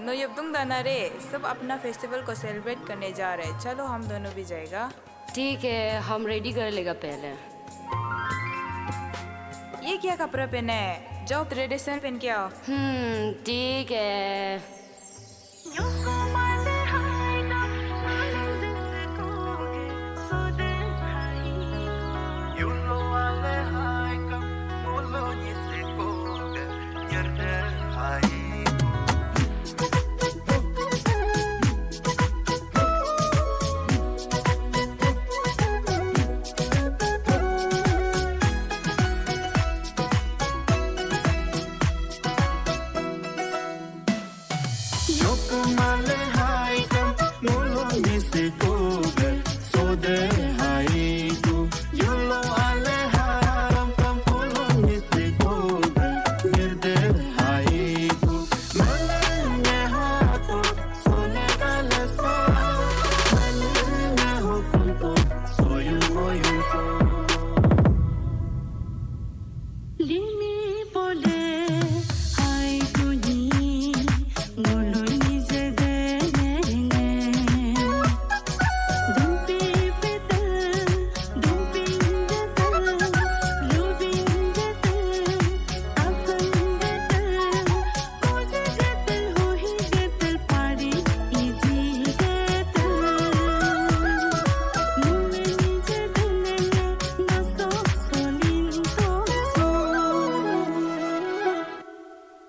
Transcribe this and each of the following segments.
नोयुबदुंग दाना रे सब अपना फेस्टिवल को सेलिब्रेट करने जा रहे हैं। चलो हम दोनों भी जाएगा। ठीक है, हम रेडी कर लेगा पहले। ये क्या कपड़ा पहने है? जाओ ट्रेडिशनल पहन के आओ। ठीक है।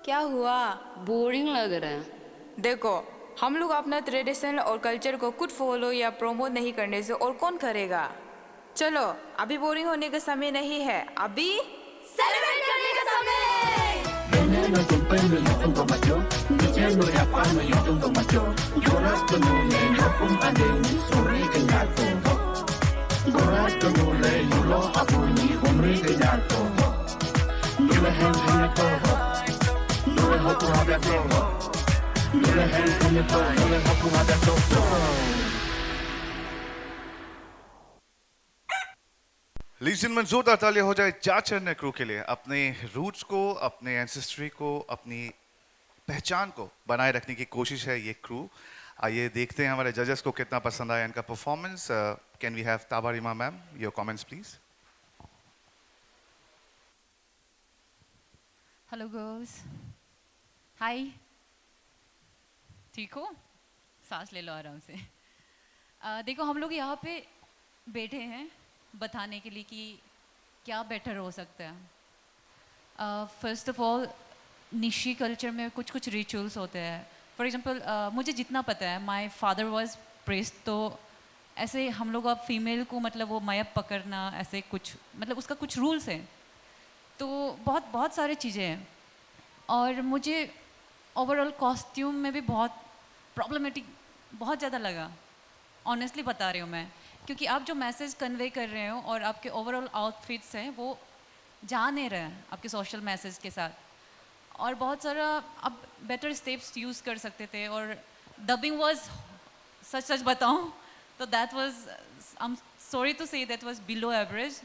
क्या हुआ? बोरिंग लग रहा है। देखो, हम लोग अपना ट्रेडिशन और कल्चर को खुद फॉलो या प्रमोट नहीं करने से और कौन करेगा? चलो, अभी बोरिंग होने का समय नहीं है, अभी सेलिब्रेट करने का समय लीजिए में जोरदार तालियां हो जाए चाचर क्रू के लिए। अपने रूट्स को, अपने एंसेस्ट्री को, अपनी पहचान को बनाए रखने की कोशिश है ये क्रू। आइए देखते हैं हमारे जजेस को कितना पसंद आया इनका परफॉर्मेंस। कैन वी हैव ताबारिमा ma'am, your comments please. Hello girls, hi, ठीक हो? सांस ले लो आराम से। देखो, हम लोग यहाँ पे बैठे हैं बताने के लिए कि क्या बेटर हो सकता है। First of all, Nishi culture में कुछ कुछ रिचुअल्स होते हैं। फॉर एग्जांपल, मुझे जितना पता है, माय फादर वाज प्रेस्ट, तो ऐसे हम लोग अब फीमेल को मतलब वो मैप पकड़ना, ऐसे कुछ मतलब उसका कुछ रूल्स हैं। तो बहुत बहुत सारी चीज़ें हैं। और मुझे ओवरऑल कॉस्ट्यूम में भी बहुत प्रॉब्लमेटिक बहुत ज़्यादा लगा, ऑनेस्टली बता रही हूँ मैं, क्योंकि आप जो मैसेज कन्वे कर रहे हो और आपके ओवरऑल आउटफिट्स हैं वो जा नहीं रहे हैं आपके सोशल मैसेज के साथ। और बहुत सारा आप बेटर स्टेप्स यूज़ कर सकते थे। और डबिंग वाज सच सच बताऊँ तो that was, I am sorry to say, that was below average.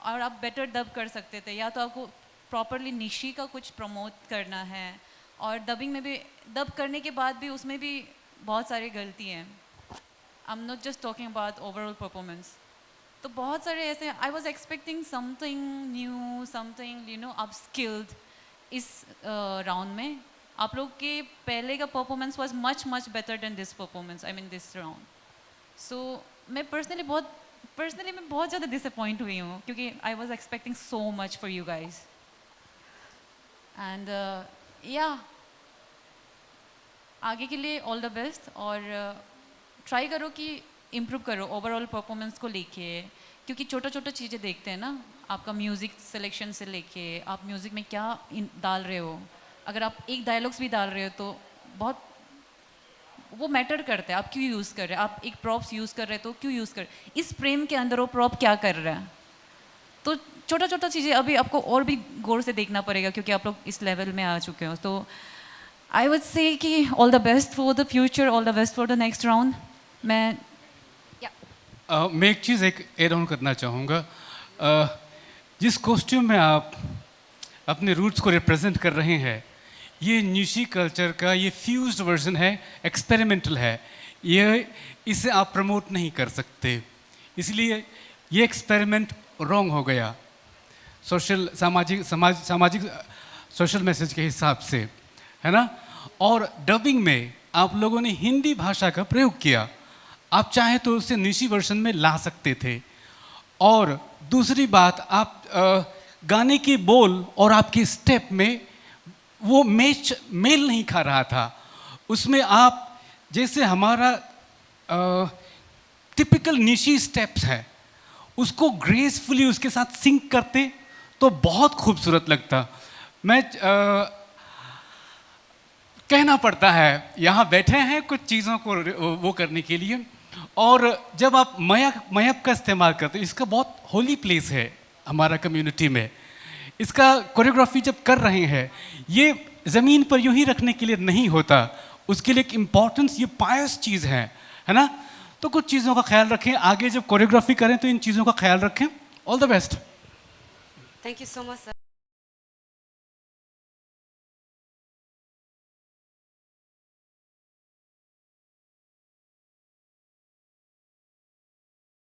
और आप बेटर डब कर सकते थे, या तो आपको प्रॉपरली निशी का कुछ प्रमोट करना है, और डबिंग में भी डब करने के बाद भी उसमें भी बहुत सारी गलती हैं। I am not just talking about overall performance. तो बहुत सारे ऐसे, I was expecting something new, something you know upskilled इस राउंड में। आप लोग के पहले का performance was much much better than this performance, I mean this round. So मैं मैं बहुत ज़्यादा डिसअपॉइंट हुई हूँ, क्योंकि I was expecting so much for you guys. And या आगे के लिए ऑल द बेस्ट। और ट्राई करो कि इम्प्रूव करो ओवरऑल परफॉर्मेंस को लेके, क्योंकि छोटा छोटा चीज़ें देखते हैं ना, आपका म्यूज़िक सिलेक्शन से लेके आप म्यूज़िक में क्या डाल रहे हो। अगर आप एक डायलॉग्स भी डाल रहे हो तो बहुत वो मैटर करता है, आप क्यों यूज़ कर रहे हैं। आप एक प्रॉप्स यूज़ कर रहे हो तो क्यों यूज़ कर रहे हैं, इस फ्रेम के अंदर वो प्रॉप क्या कर रहा है। तो छोटा छोटा चीज़ें अभी आपको और भी गौर से देखना पड़ेगा, क्योंकि आप लोग इस लेवल में आ चुके हो। तो आई वुड से कि all the best for the future, all the best for the next round. मैं एक चीज़ एड ऑन करना चाहूँगा। जिस कॉस्ट्यूम में आप अपने रूट्स को रिप्रेजेंट कर रहे हैं, ये न्यूशी कल्चर का ये फ्यूज्ड वर्जन है, एक्सपेरिमेंटल है, ये इसे आप प्रमोट नहीं कर सकते, इसलिए ये एक्सपेरिमेंट रॉन्ग हो गया सामाजिक सोशल मैसेज के हिसाब से, है ना। और डबिंग में आप लोगों ने हिंदी भाषा का प्रयोग किया, आप चाहे तो उसे न्यूशी वर्जन में ला सकते थे। और दूसरी बात, आप गाने के बोल और आपके स्टेप में वो मेल नहीं खा रहा था। उसमें आप जैसे हमारा टिपिकल निशी स्टेप्स है उसको ग्रेसफुली उसके साथ सिंक करते तो बहुत खूबसूरत लगता। मैं कहना पड़ता है, यहाँ बैठे हैं कुछ चीज़ों को वो करने के लिए। और जब आप मयक का इस्तेमाल करते हैं, इसका बहुत होली प्लेस है हमारा कम्युनिटी में, इसका कोरियोग्राफी जब कर रहे हैं ये ज़मीन पर यूं ही रखने के लिए नहीं होता, उसके लिए एक इम्पॉर्टेंस, ये पायस चीज़ है ना। तो कुछ चीज़ों का ख्याल रखें, आगे जब कोरियोग्राफी करें तो इन चीज़ों का ख्याल रखें। All the best. Thank you so much sir.